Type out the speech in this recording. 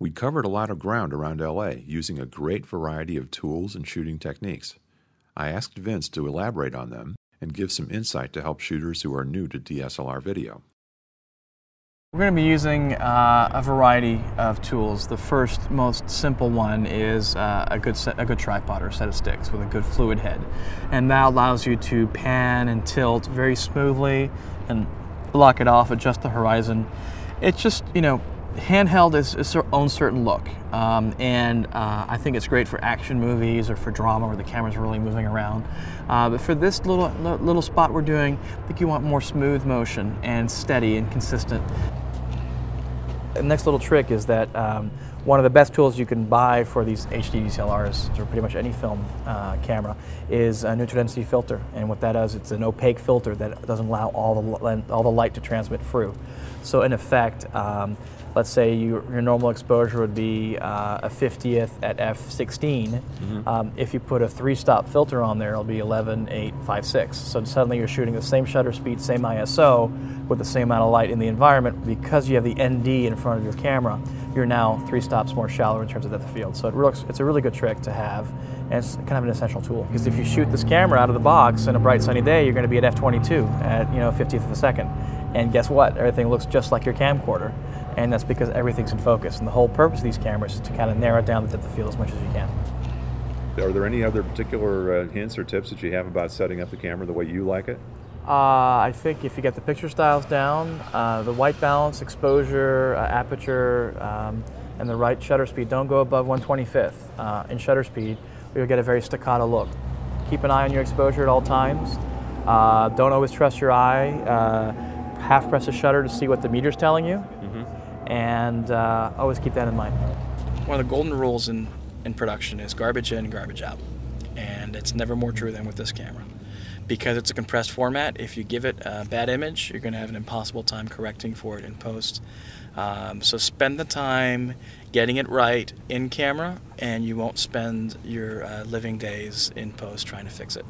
We covered a lot of ground around LA using a great variety of tools and shooting techniques. I asked Vince to elaborate on them and give some insight to help shooters who are new to DSLR video. We're going to be using a variety of tools. The first, most simple one is a good tripod or set of sticks with a good fluid head. And that allows you to pan and tilt very smoothly and block it off, adjust the horizon. It's just, handheld is its own certain look, and I think it's great for action movies or for drama where the camera's really moving around. But for this little spot we're doing, I think you want more smooth motion and steady and consistent. The next little trick is that one of the best tools you can buy for these HD DSLRs, or pretty much any film camera, is a neutral density filter. And what that does, it's an opaque filter that doesn't allow all the light to transmit through. So in effect, let's say your normal exposure would be a 50th at f16. Mm-hmm. If you put a 3-stop filter on there, it'll be 11, 8, 5, 6. So suddenly you're shooting the same shutter speed, same ISO, with the same amount of light in the environment. Because you have the ND in front of your camera, you're now 3 stops more shallow in terms of depth of field. So it's a really good trick to have, and it's kind of an essential tool. Because if you shoot this camera out of the box in a bright sunny day, you're going to be at f22 at 50th of a second. And guess what? Everything looks just like your camcorder. And that's because everything's in focus. And the whole purpose of these cameras is to kind of narrow down the depth of field as much as you can. Are there any other particular hints or tips that you have about setting up the camera the way you like it? I think if you get the picture styles down, the white balance, exposure, aperture, and the right shutter speed, don't go above 1/25th in shutter speed, or you'll get a very staccato look. Keep an eye on your exposure at all times. Don't always trust your eye. Half press the shutter to see what the meter's telling you, and always keep that in mind. One of the golden rules in production is garbage in, garbage out, and it's never more true than with this camera. Because it's a compressed format, if you give it a bad image, you're going to have an impossible time correcting for it in post. So spend the time getting it right in camera, and you won't spend your living days in post trying to fix it.